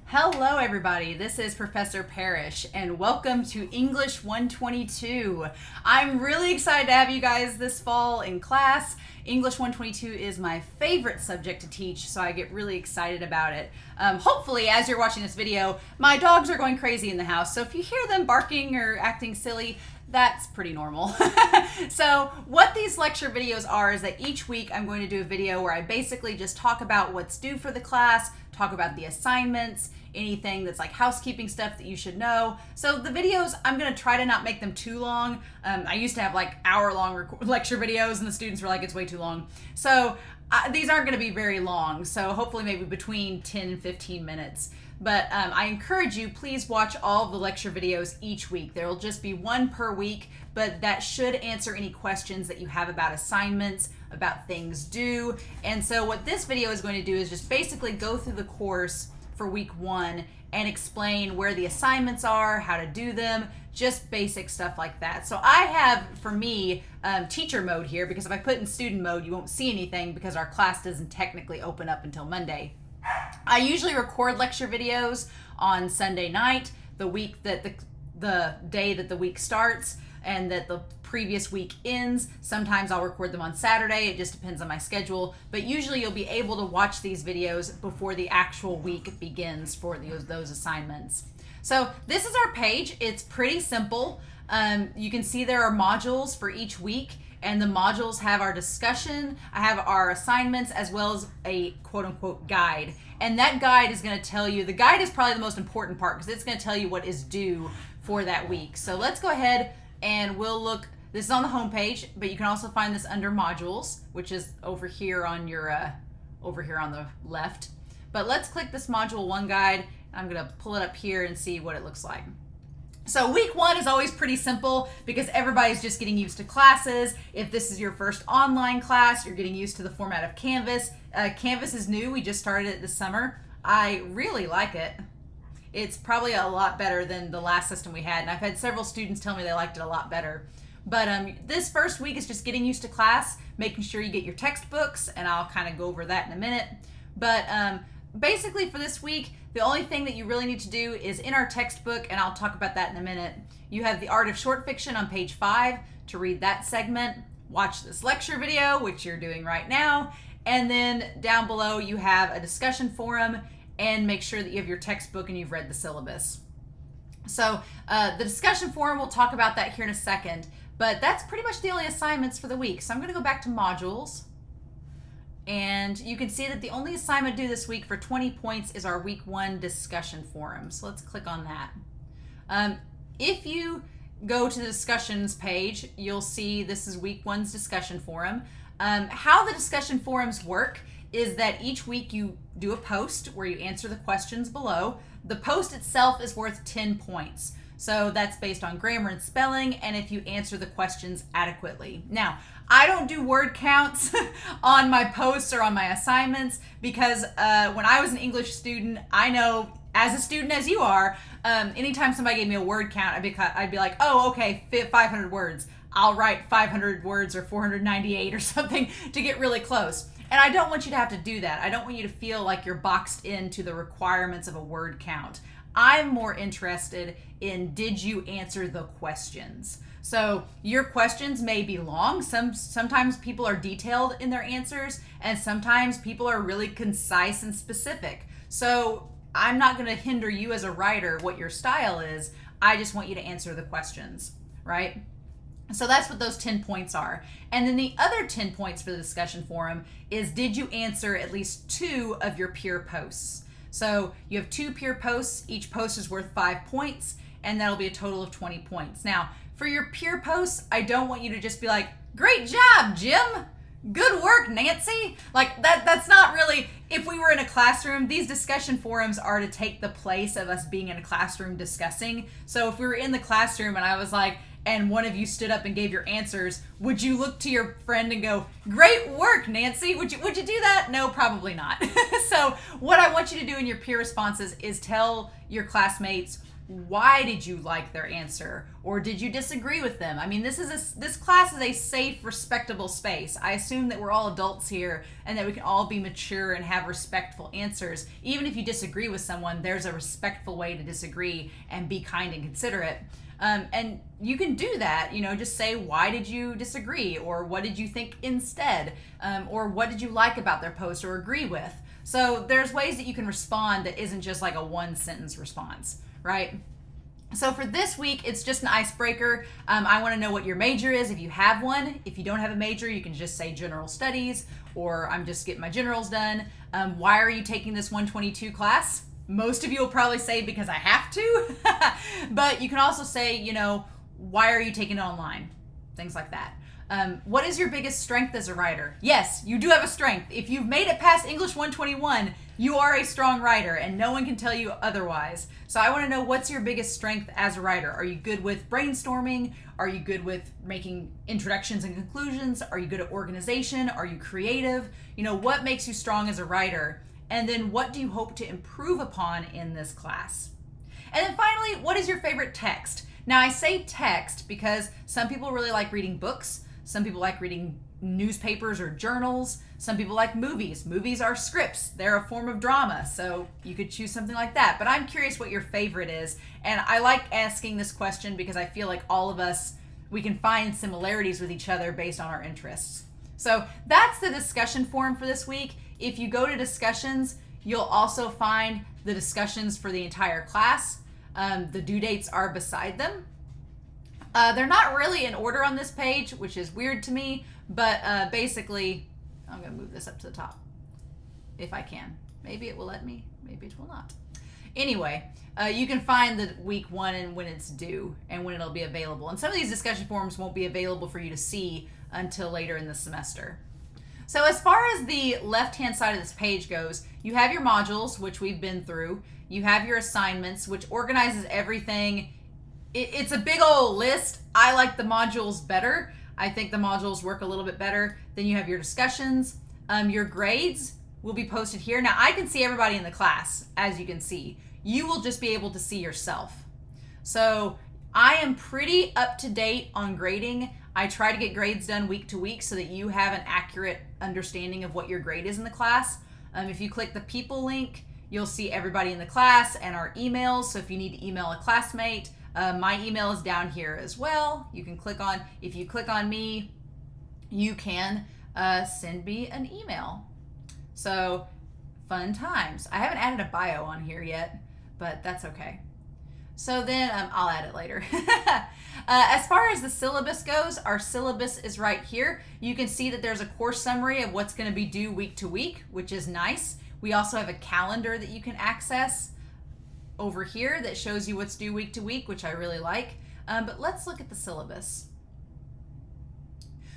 Hello everybody, this is Professor Parish and welcome to English 122. I'm really excited to have you guys this fall in class. English 122 is my favorite subject to teach, so I get really excited about it. Hopefully, as you're watching this video, my dogs are going crazy in the house, so if you hear them barking or acting silly, that's pretty normal. So what these lecture videos are is that each week I'm going to do a video where I basically just talk about what's due for the class, talk about the assignments, anything that's like housekeeping stuff that you should know. So the videos, I'm going to try to not make them too long. I used to have like hour-long lecture videos and the students were like, it's way too long. So these aren't going to be very long. So hopefully maybe between 10 and 15 minutes. But I encourage you, please watch all of the lecture videos each week. There will just be one per week, but that should answer any questions that you have about assignments, about things due. And so what this video is going to do is just basically go through the course for week 1 and explain where the assignments are, how to do them, just basic stuff like that. So I have, for me, teacher mode here, because if I put in student mode, you won't see anything because our class doesn't technically open up until Monday. I usually record lecture videos on Sunday night, the week that the day that the week starts and that the previous week ends. Sometimes I'll record them on Saturday. It just depends on my schedule. But usually you'll be able to watch these videos before the actual week begins for those assignments. So this is our page. It's pretty simple. You can see there are modules for each week, and the modules have our discussion, I have our assignments, as well as a quote-unquote guide. And that guide is going to tell you, the guide is probably the most important part because it's going to tell you what is due for that week. So let's go ahead and we'll look. This is on the home page, but you can also find this under modules, which is over here on your over here on the left. But let's click this module 1 guide. I'm going to pull it up here and see what it looks like. So week 1 is always pretty simple because everybody's just getting used to classes. If this is your first online class, you're getting used to the format of Canvas. Canvas is new. We just started it this summer. I really like it. It's probably a lot better than the last system we had, and I've had several students tell me they liked it a lot better. But this first week is just getting used to class, making sure you get your textbooks, and I'll kind of go over that in a minute. But basically for this week, the only thing that you really need to do is in our textbook, and I'll talk about that in a minute. You have the Art of Short Fiction on page 5 to read that segment, watch this lecture video, which you're doing right now, and then down below you have a discussion forum, and make sure that you have your textbook and you've read the syllabus. So the discussion forum, we'll talk about that here in a second, but that's pretty much the only assignments for the week. So I'm going to go back to modules. And you can see that the only assignment due this week for 20 points is our week 1 discussion forum. So let's click on that. If you go to the discussions page, you'll see this is week 1's discussion forum. How the discussion forums work is that each week you do a post where you answer the questions below. The post itself is worth 10 points. So that's based on grammar and spelling, and if you answer the questions adequately. Now, I don't do word counts on my posts or on my assignments because when I was an English student, I know as a student as you are, anytime somebody gave me a word count, I'd be like, oh, okay, 500 words. I'll write 500 words or 498 or something to get really close. And I don't want you to have to do that. I don't want you to feel like you're boxed into the requirements of a word count. I'm more interested in, did you answer the questions? So your questions may be long. Sometimes people are detailed in their answers, and sometimes people are really concise and specific. So I'm not going to hinder you as a writer what your style is. I just want you to answer the questions, right? So that's what those 10 points are. And then the other 10 points for the discussion forum is, did you answer at least 2 of your peer posts? So you have 2 peer posts. Each post is worth 5 points, and that'll be a total of 20 points. Now, for your peer posts, I don't want you to just be like, great job, Jim. Good work, Nancy. Like that's not really, if we were in a classroom, these discussion forums are to take the place of us being in a classroom discussing. So if we were in the classroom and I was like, and one of you stood up and gave your answers, would you look to your friend and go, great work, Nancy? Would you do that? No, probably not. So what I want you to do in your peer responses is tell your classmates why did you like their answer, or did you disagree with them? I mean, this class is a safe, respectable space. I assume that we're all adults here and that we can all be mature and have respectful answers. Even if you disagree with someone, there's a respectful way to disagree and be kind and considerate. And you can do that, just say, why did you disagree? Or what did you think instead? Or what did you like about their post or agree with? So there's ways that you can respond that isn't just like a one sentence response, right? So for this week, it's just an icebreaker. I want to know what your major is, if you have one. If you don't have a major, you can just say general studies, or I'm just getting my generals done. Why are you taking this 122 class? Most of you will probably say because I have to, but you can also say, why are you taking it online? Things like that. What is your biggest strength as a writer? Yes, you do have a strength. If you've made it past English 121, you are a strong writer and no one can tell you otherwise. So I want to know, what's your biggest strength as a writer? Are you good with brainstorming? Are you good with making introductions and conclusions? Are you good at organization? Are you creative? What makes you strong as a writer? And then what do you hope to improve upon in this class? And then finally, what is your favorite text? Now I say text because some people really like reading books. Some people like reading newspapers or journals. Some people like movies. Movies are scripts. They're a form of drama. So you could choose something like that. But I'm curious what your favorite is. And I like asking this question because I feel like all of us, we can find similarities with each other based on our interests. So that's the discussion forum for this week. If you go to discussions, you'll also find the discussions for the entire class. The due dates are beside them. They're not really in order on this page, which is weird to me, but basically, I'm going to move this up to the top if I can. Maybe it will let me, maybe it will not. Anyway, you can find the week one and when it's due and when it'll be available. And some of these discussion forums won't be available for you to see until later in the semester. So as far as the left-hand side of this page goes, you have your modules, which we've been through. You have your assignments, which organizes everything. It's a big old list. I like the modules better. I think the modules work a little bit better. Then you have your discussions. Your grades will be posted here. Now, I can see everybody in the class, as you can see. You will just be able to see yourself. So I am pretty up to date on grading. I try to get grades done week to week so that you have an accurate understanding of what your grade is in the class. If you click the people link, you'll see everybody in the class and our emails. So if you need to email a classmate, my email is down here as well. You can click on, if you click on me, you can send me an email. So fun times. I haven't added a bio on here yet, but that's okay. So then I'll add it later. As far as the syllabus goes, our syllabus is right here. You can see that there's a course summary of what's going to be due week to week, which is nice. We also have a calendar that you can access over here that shows you what's due week to week, which I really like. But let's look at the syllabus.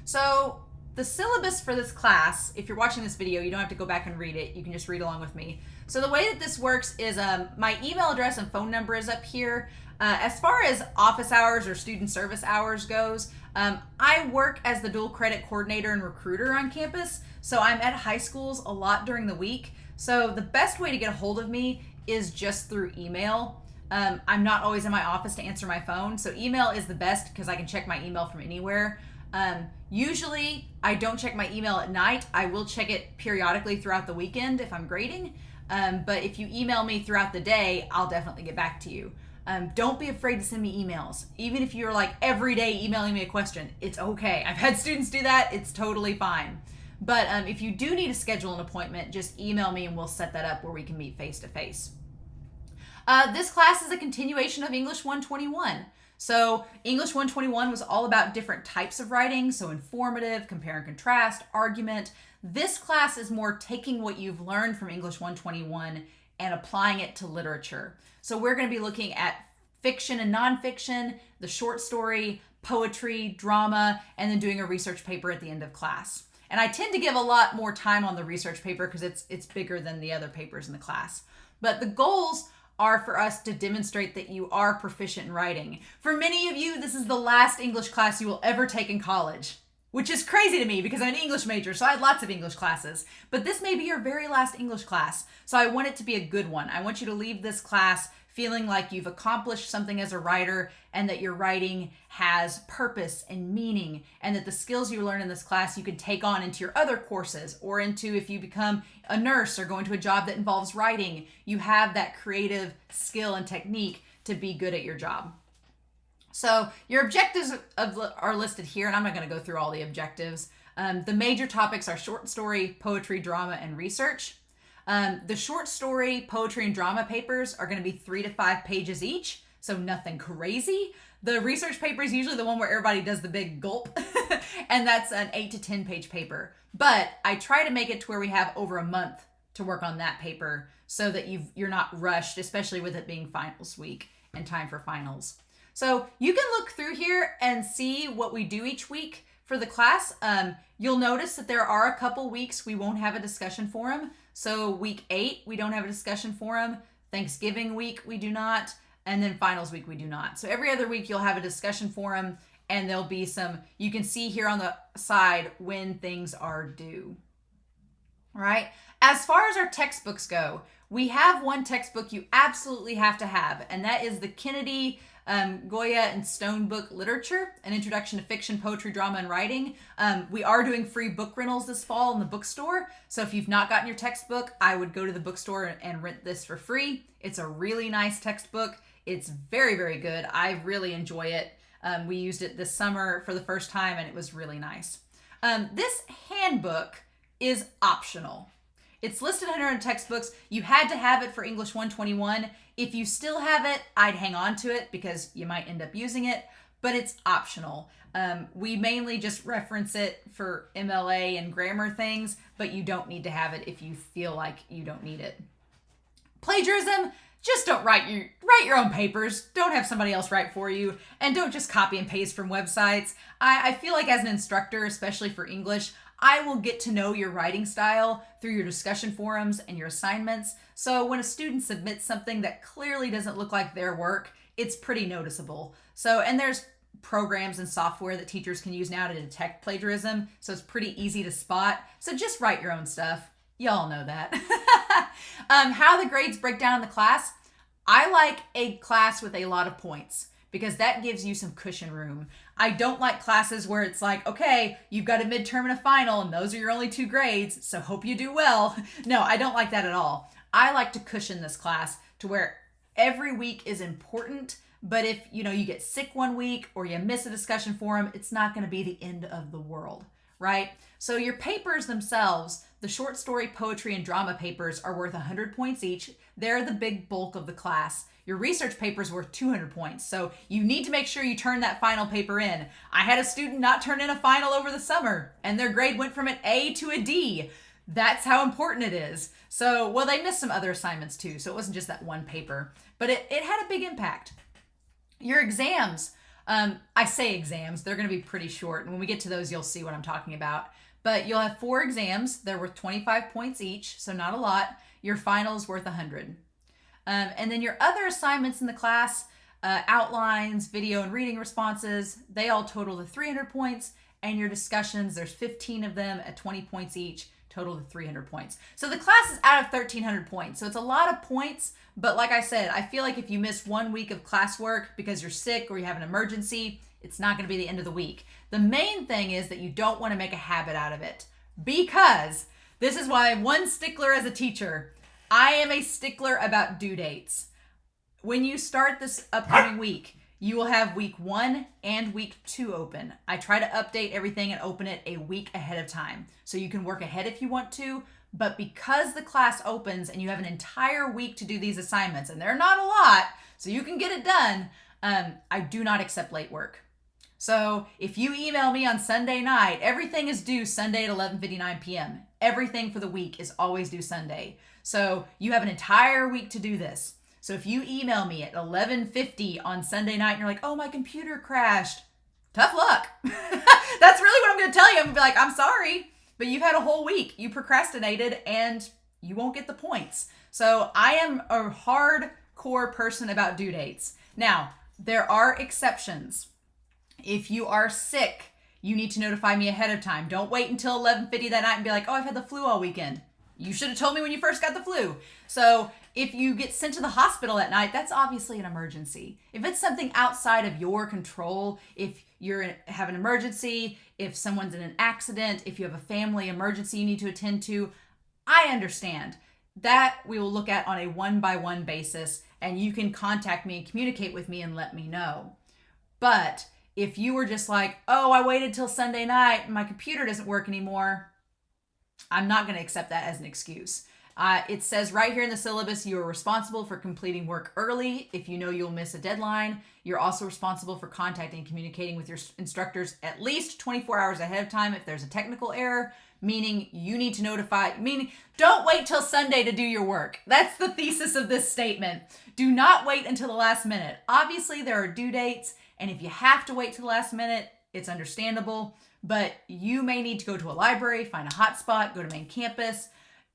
So the syllabus for this class, if you're watching this video, you don't have to go back and read it. You can just read along with me. So the way that this works is my email address and phone number is up here. As far as office hours or student service hours goes, I work as the dual credit coordinator and recruiter on campus. So I'm at high schools a lot during the week. So the best way to get a hold of me is just through email. I'm not always in my office to answer my phone. So email is the best because I can check my email from anywhere. Usually I don't check my email at night. I will check it periodically throughout the weekend if I'm grading. But if you email me throughout the day, I'll definitely get back to you. Don't be afraid to send me emails. Even if you're like every day emailing me a question, it's okay. I've had students do that. It's totally fine. But if you do need to schedule an appointment, just email me and we'll set that up where we can meet face to face. This class is a continuation of English 121. So English 121 was all about different types of writing. So informative, compare and contrast, argument. This class is more taking what you've learned from English 121 and applying it to literature. So we're going to be looking at fiction and nonfiction, the short story, poetry, drama, and then doing a research paper at the end of class. And I tend to give a lot more time on the research paper because it's bigger than the other papers in the class. But the goals are for us to demonstrate that you are proficient in writing. For many of you, this is the last English class you will ever take in college, which is crazy to me because I'm an English major, so I had lots of English classes. But this may be your very last English class, so I want it to be a good one. I want you to leave this class feeling like you've accomplished something as a writer and that your writing has purpose and meaning, and that the skills you learn in this class you can take on into your other courses, or into if you become a nurse or go into a job that involves writing, you have that creative skill and technique to be good at your job. So your objectives are listed here, and I'm not going to go through all the objectives. The major topics are short story, poetry, drama, and research. The short story, poetry, and drama papers are going to be 3 to 5 pages each, so nothing crazy. The research paper is usually the one where everybody does the big gulp, and that's an 8 to 10 page paper. But I try to make it to where we have over a month to work on that paper so that you're not rushed, especially with it being finals week and time for finals. So you can look through here and see what we do each week for the class. You'll notice that there are a couple weeks we won't have a discussion forum. So week 8, we don't have a discussion forum. Thanksgiving week, we do not. And then finals week, we do not. So every other week, you'll have a discussion forum, and there'll be some, you can see here on the side when things are due. All right. As far as our textbooks go, we have one textbook you absolutely have to have, and that is the Kennedy, Goya, and Stone book Literature, an introduction to fiction, poetry, drama, and writing. We are doing free book rentals this fall in the bookstore. So if you've not gotten your textbook, I would go to the bookstore and rent this for free. It's a really nice textbook. It's very, very good. I really enjoy it. We used it this summer for the first time, and it was really nice. This handbook is optional. It's listed under our textbooks. You had to have it for English 121. If you still have it, I'd hang on to it because you might end up using it, but it's optional. We mainly just reference it for MLA and grammar things, but you don't need to have it if you feel like you don't need it. Plagiarism, just don't write your own papers. Don't have somebody else write for you, and don't just copy and paste from websites. I feel like as an instructor, especially for English, I will get to know your writing style through your discussion forums and your assignments. So when a student submits something that clearly doesn't look like their work, it's pretty noticeable. So, and there's programs and software that teachers can use now to detect plagiarism. So it's pretty easy to spot. So just write your own stuff. Y'all know that. How the grades break down in the class. I like a class with a lot of points, because that gives you some cushion room. I don't like classes where it's like, okay, you've got a midterm and a final, and those are your only 2 grades, so hope you do well. No, I don't like that at all. I like to cushion this class to where every week is important, but if you get sick one week or you miss a discussion forum, it's not going to be the end of the world, right? So your papers themselves, the short story, poetry, and drama papers are worth 100 points each. They're the big bulk of the class. Your research paper is worth 200 points. So you need to make sure you turn that final paper in. I had a student not turn in a final over the summer, and their grade went from an A to a D. That's how important it is. So, well, they missed some other assignments too. So it wasn't just that one paper, but it had a big impact. Your exams, I say exams, they're going to be pretty short. And when we get to those, you'll see what I'm talking about. But you'll have 4 exams. They're worth 25 points each, so not a lot. Your final's worth 100. And then your other assignments in the class, outlines, video and reading responses, they all total to 300 points. And your discussions, there's 15 of them at 20 points each, total to 300 points. So the class is out of 1,300 points. So it's a lot of points. But like I said, I feel like if you miss 1 week of classwork because you're sick or you have an emergency, it's not going to be the end of the week. The main thing is that you don't want to make a habit out of it, because this is why I'm one stickler as a teacher. I am a stickler about due dates. When you start this upcoming week, you will have week 1 and week 2 open. I try to update everything and open it a week ahead of time. So you can work ahead if you want to, but because the class opens and you have an entire week to do these assignments, and they're not a lot, so you can get it done, I do not accept late work. So if you email me on Sunday night, everything is due Sunday at 11:59 p.m. Everything for the week is always due Sunday. So you have an entire week to do this. So if you email me at 11:50 on Sunday night and you're like, oh, my computer crashed, tough luck. That's really what I'm going to tell you. I'm going to be like, I'm sorry, but you've had a whole week. You procrastinated and you won't get the points. So I am a hardcore person about due dates. Now, there are exceptions. If you are sick, you need to notify me ahead of time. Don't wait until 11:50 that night and be like, oh, I've had the flu all weekend. You should have told me when you first got the flu. So if you get sent to the hospital at night, that's obviously an emergency. If it's something outside of your control, if have an emergency, if someone's in an accident, if you have a family emergency you need to attend to, I understand. That we will look at on a one-by-one basis, and you can contact me and communicate with me and let me know. But if you were just like, oh, I waited till Sunday night and my computer doesn't work anymore, I'm not going to accept that as an excuse. It says right here in the syllabus, you are responsible for completing work early if you know you'll miss a deadline. You're also responsible for contacting and communicating with your instructors at least 24 hours ahead of time if there's a technical error, meaning you need to notify, meaning don't wait till Sunday to do your work. That's the thesis of this statement. Do not wait until the last minute. Obviously, there are due dates, and if you have to wait till the last minute, it's understandable, but you may need to go to a library, find a hotspot, go to main campus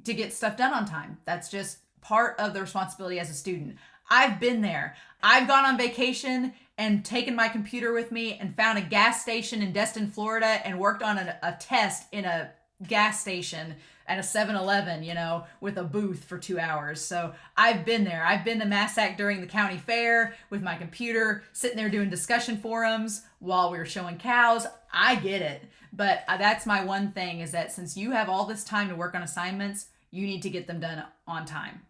to get stuff done on time. That's just part of the responsibility as a student. I've been there. I've gone on vacation and taken my computer with me and found a gas station in Destin, Florida, and worked on a test in a gas station at a 7-Eleven, with a booth for 2 hours. So I've been there. I've been to Massac during the county fair with my computer, sitting there doing discussion forums while we were showing cows. I get it. But that's my one thing, is that since you have all this time to work on assignments, you need to get them done on time.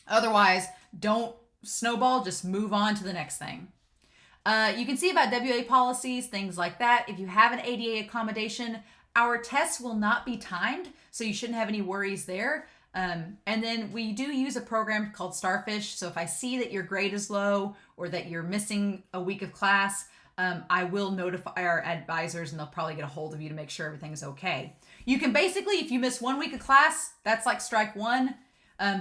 Otherwise, don't snowball, just move on to the next thing. You can see about WA policies, things like that. If you have an ADA accommodation, our tests will not be timed, so you shouldn't have any worries there. And then we do use a program called Starfish. So if I see that your grade is low or that you're missing a week of class, I will notify our advisors, and they'll probably get a hold of you to make sure everything's okay. You can basically, if you miss 1 week of class, that's like strike one.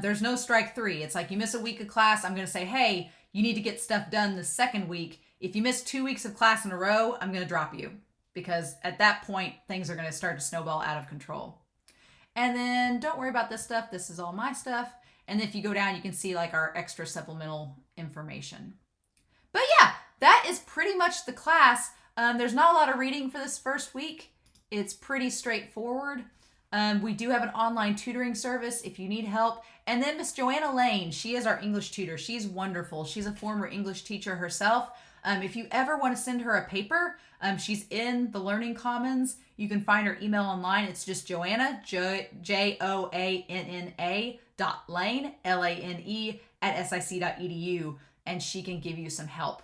There's no strike three. It's like you miss a week of class, I'm going to say, hey, you need to get stuff done the second week. If you miss 2 weeks of class in a row, I'm going to drop you, because at that point, things are going to start to snowball out of control. And then don't worry about this stuff. This is all my stuff. And if you go down, you can see like our extra supplemental information. But yeah, that is pretty much the class. There's not a lot of reading for this first week. It's pretty straightforward. We do have an online tutoring service if you need help. And then Miss Joanna Lane, she is our English tutor. She's wonderful. She's a former English teacher herself. If you ever want to send her a paper, she's in the Learning Commons. You can find her email online. It's just Joanna, Joanna .lane, Lane, @sic.edu, and she can give you some help.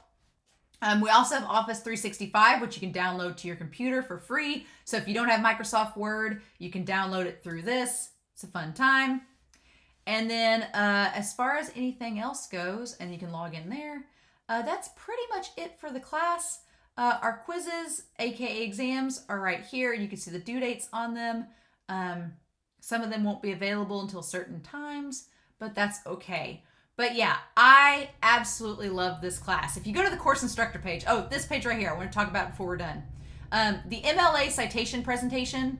We also have Office 365, which you can download to your computer for free. So if you don't have Microsoft Word, you can download it through this. It's a fun time. And then as far as anything else goes, and you can log in there, that's pretty much it for the class. Our quizzes, aka exams, are right here. You can see the due dates on them. Some of them won't be available until certain times, but that's okay. But yeah, I absolutely love this class. If you go to the course instructor page, this page right here, I want to talk about it before we're done. The MLA citation presentation,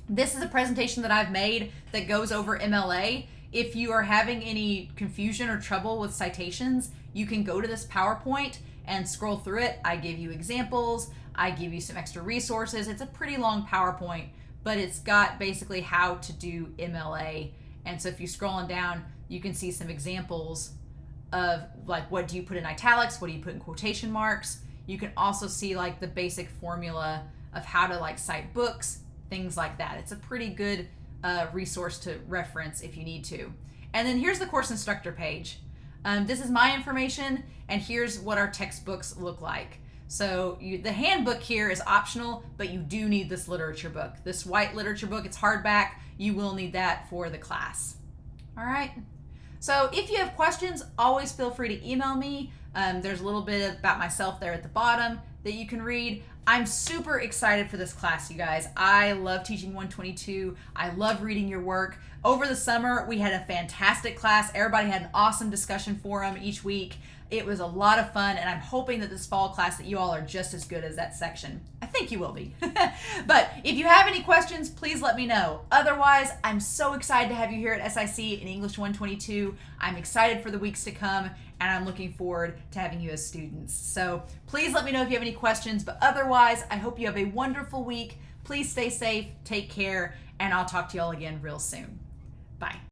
this is a presentation that I've made that goes over MLA. If you are having any confusion or trouble with citations, you can go to this PowerPoint and scroll through it. I give you examples. I give you some extra resources. It's a pretty long PowerPoint, but it's got basically how to do MLA. And so if you scroll on down, you can see some examples of like, what do you put in italics? What do you put in quotation marks? You can also see like the basic formula of how to like cite books, things like that. It's a pretty good resource to reference if you need to. And then here's the course instructor page. This is my information, and here's what our textbooks look like. So the handbook here is optional, but you do need this literature book. This white literature book, it's hardback. You will need that for the class. All right. So if you have questions, always feel free to email me. There's a little bit about myself there at the bottom that you can read. I'm super excited for this class, you guys. I love teaching 122. I love reading your work. Over the summer, we had a fantastic class. Everybody had an awesome discussion forum each week. It was a lot of fun, and I'm hoping that this fall class that you all are just as good as that section. I think think you will be. But if you have any questions, please let me know. Otherwise, I'm so excited to have you here at SIC in English 122. I'm excited for the weeks to come, and I'm looking forward to having you as students. So please let me know if you have any questions, but otherwise, I hope you have a wonderful week. Please stay safe, take care, and I'll talk to y'all again real soon. Bye.